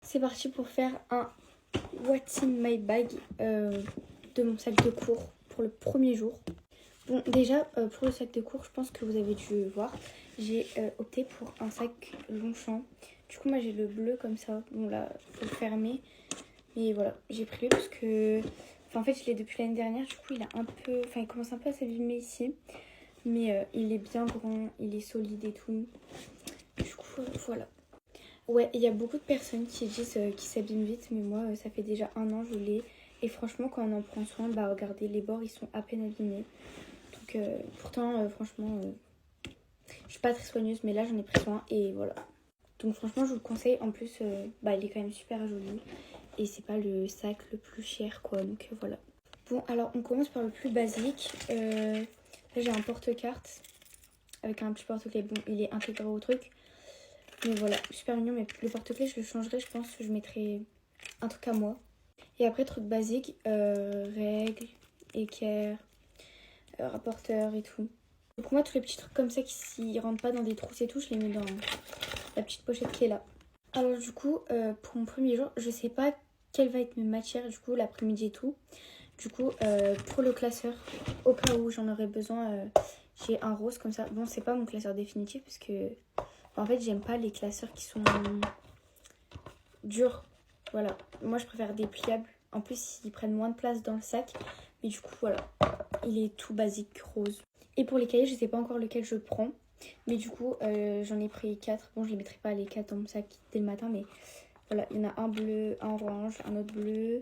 C'est parti pour faire un What's in my bag de mon sac de cours pour le premier jour. Bon, déjà, pour le sac de cours, je pense que vous avez dû voir, j'ai opté pour un sac Longchamp. Du coup, moi, j'ai le bleu comme ça. Bon, là, faut le fermer. Mais voilà, j'ai pris lui parce que... Enfin, en fait, je l'ai depuis l'année dernière. Du coup, il a un peu... Enfin, il commence un peu à s'abîmer ici. Mais il est bien grand, il est solide et tout. Du coup, voilà. Ouais, il y a beaucoup de personnes qui disent qu'ils s'abîment vite, mais moi, ça fait déjà 1 an, je l'ai. Et franchement, quand on en prend soin, bah regardez, les bords, ils sont à peine abîmés. Donc, pourtant, franchement, je suis pas très soigneuse, mais là, j'en ai pris soin et voilà. Donc, franchement, je vous le conseille. En plus, bah, il est quand même super joli. Et c'est pas le sac le plus cher, quoi. Donc, voilà. Bon, alors, on commence par le plus basique. Là, j'ai un porte-carte avec un petit porte-clés. Bon, il est intégré au truc. Mais voilà, super mignon, mais le porte-clés, je le changerai, je pense que je mettrai un truc à moi. Et après, truc basique, règles, équerre, rapporteur et tout. Pour moi, tous les petits trucs comme ça qui ne rentrent pas dans des trousses et tout, je les mets dans la petite pochette qui est là. Alors du coup, pour mon premier jour, je sais pas quelle va être mes matières, du coup, l'après-midi et tout. Du coup, pour le classeur, au cas où j'en aurais besoin, j'ai un rose comme ça. Bon, c'est pas mon classeur définitif parce que... En fait, j'aime pas les classeurs qui sont durs. Voilà. Moi, je préfère des pliables. En plus, ils prennent moins de place dans le sac. Mais du coup, voilà. Il est tout basique, rose. Et pour les cahiers, je sais pas encore lequel je prends. Mais du coup, j'en ai pris 4. Bon, je les mettrai pas les 4 dans mon sac dès le matin. Mais voilà, il y en a un bleu, un orange, un autre bleu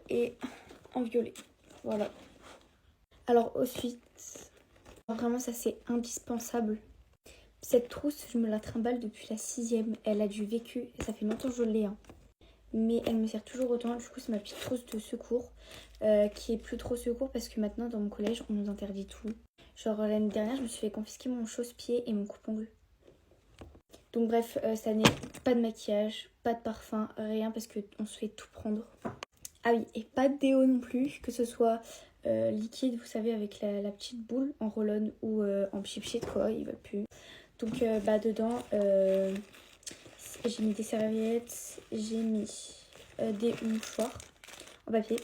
et un violet. Voilà. Alors, ensuite, vraiment, ça c'est indispensable. Cette trousse, je me la trimballe depuis la 6e. Elle a du vécu et ça fait longtemps que je l'ai. Hein. Mais elle me sert toujours autant. Du coup, c'est ma petite trousse de secours qui est plus trop secours parce que maintenant, dans mon collège, on nous interdit tout. Genre, l'année dernière, je me suis fait confisquer mon chausse-pied et mon coupe-ongle. Donc bref, ça n'est pas de maquillage, pas de parfum, rien parce qu'on se fait tout prendre. Ah oui, et pas de déo non plus, que ce soit liquide, vous savez, avec la petite boule en roll-on ou en pchit quoi, ils veulent plus. Donc dedans, j'ai mis des serviettes, j'ai mis des mouchoirs en papier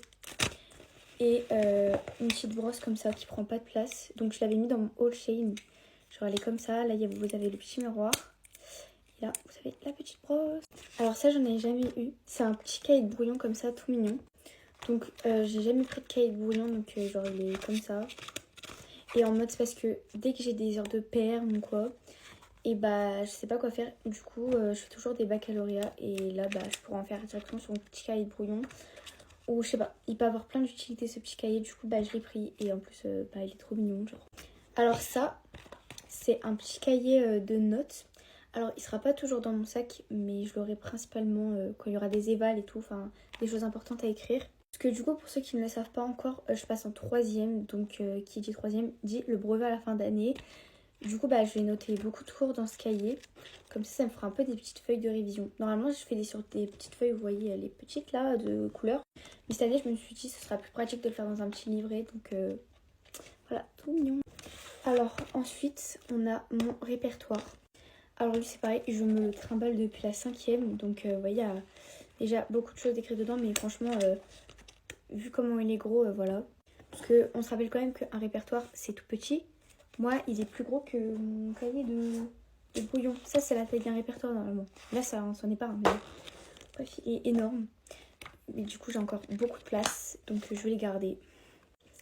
et une petite brosse comme ça qui prend pas de place. Donc je l'avais mis dans mon haul Shein. Genre elle est comme ça, là vous avez le petit miroir. Et là vous avez la petite brosse. Alors ça j'en ai jamais eu. C'est un petit cahier de brouillon comme ça, tout mignon. Donc j'ai jamais pris de cahier de brouillon, donc genre il est comme ça. Et en mode c'est parce que dès que j'ai des heures de perm ou quoi, et bah je sais pas quoi faire. Du coup je fais toujours des baccalauréats et là bah je pourrais en faire directement sur mon petit cahier de brouillon. Ou je sais pas, il peut avoir plein d'utilité ce petit cahier, du coup bah je l'ai pris et en plus bah il est trop mignon genre. Alors ça c'est un petit cahier de notes. Alors il sera pas toujours dans mon sac mais je l'aurai principalement quand il y aura des évals et tout, enfin des choses importantes à écrire. Parce que du coup pour ceux qui ne le savent pas encore, je passe en 3e, donc qui dit 3e dit le brevet à la fin d'année. Du coup, bah, je vais noter beaucoup de cours dans ce cahier. Comme ça me fera un peu des petites feuilles de révision. Normalement, je fais sur des petites feuilles, vous voyez, les petites là, de couleur. Mais cette année, je me suis dit que ce sera plus pratique de le faire dans un petit livret. Donc, voilà, tout mignon. Alors, ensuite, on a mon répertoire. Alors, lui, c'est pareil, je me le trimballe depuis la 5e. Donc, vous voyez, il y a déjà beaucoup de choses écrites dedans. Mais franchement, vu comment il est gros, voilà. Parce qu'on se rappelle quand même qu'un répertoire, c'est tout petit. Moi, il est plus gros que mon cahier de brouillon. Ça, c'est la taille d'un répertoire normalement. Là, ça n'en est pas un. Mais... Bref, il est énorme. Mais du coup, j'ai encore beaucoup de place. Donc, je vais les garder.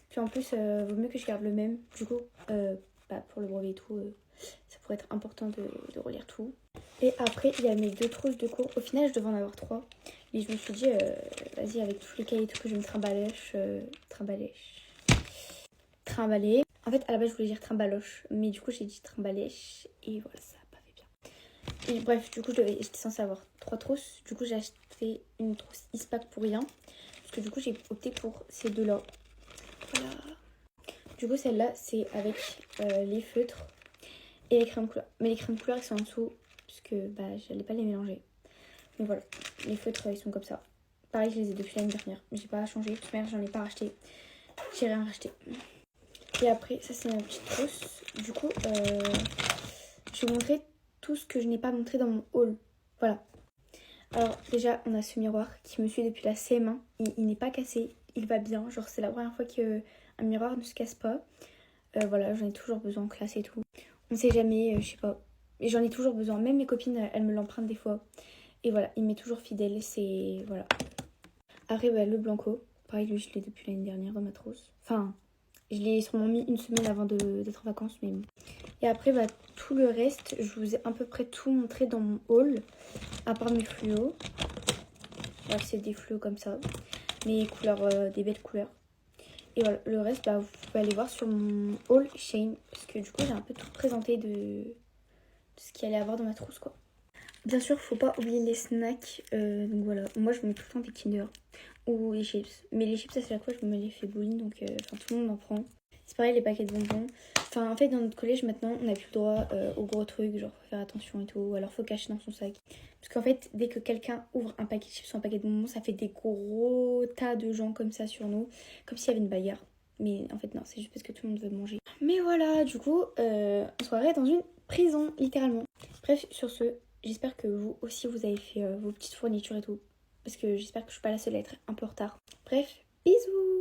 Puis en plus, vaut mieux que je garde le même. Du coup, pour le brevet et tout, ça pourrait être important de relire tout. Et après, il y a mes 2 trousses de cours. Au final, je devais en avoir 3. Mais je me suis dit, vas-y, avec tous les cahiers et tout que je me trimballer. En fait, à la base, je voulais dire trimbaloche, mais du coup, j'ai dit trimbalèche, et voilà, ça n'a pas fait bien. Et bref, du coup, j'étais censée avoir 3 trousses. Du coup, j'ai acheté une trousse Ispac pour rien, parce que du coup, j'ai opté pour ces 2-là. Voilà. Du coup, celle-là, c'est avec les feutres et les crèmes couleur. Mais les crèmes couleur, ils sont en dessous, parce que j'allais pas les mélanger. Mais voilà, les feutres, ils sont comme ça. Pareil, je les ai depuis l'année dernière. J'ai pas changé, toute manière, j'en ai pas racheté. J'ai rien racheté. Et après, ça c'est ma petite trousse. Du coup, je vais vous montrer tout ce que je n'ai pas montré dans mon haul. Voilà. Alors déjà, on a ce miroir qui me suit depuis la CM1. Il n'est pas cassé, il va bien. Genre c'est la première fois qu'un miroir ne se casse pas. Voilà, j'en ai toujours besoin en classe et tout. On sait jamais, je sais pas. Et j'en ai toujours besoin. Même mes copines, elles me l'empruntent des fois. Et voilà, il m'est toujours fidèle. C'est... Voilà. Après, bah, le Blanco. Pareil, lui, je l'ai depuis l'année dernière dans ma trousse. Enfin, je l'ai sûrement mis une semaine avant d'être en vacances. Mais... Et après, bah, tout le reste, je vous ai à peu près tout montré dans mon haul. À part mes fluos. Voilà, c'est des fluos comme ça. Mes couleurs, des belles couleurs. Et voilà, le reste, bah, vous pouvez aller voir sur mon haul Shein. Parce que du coup, j'ai un peu tout présenté de ce qu'il allait avoir dans ma trousse, quoi. Bien sûr, faut pas oublier les snacks. Donc voilà, moi je me mets tout le temps des Kinder ou les chips. Mais les chips, à chaque fois, je me les fais bouillir, donc tout le monde en prend. C'est pareil, les paquets de bonbons. Enfin, en fait, dans notre collège, maintenant, on n'a plus le droit aux gros trucs, genre faut faire attention et tout. Ou alors faut cacher dans son sac. Parce qu'en fait, dès que quelqu'un ouvre un paquet de chips ou un paquet de bonbons, ça fait des gros tas de gens comme ça sur nous. Comme s'il y avait une bagarre. Mais en fait, non, c'est juste parce que tout le monde veut manger. Mais voilà, du coup, on se croirait dans une prison, littéralement. Bref, sur ce, j'espère que vous aussi, vous avez fait vos petites fournitures et tout. Parce que j'espère que je suis pas la seule à être un peu en retard. Bref, bisous!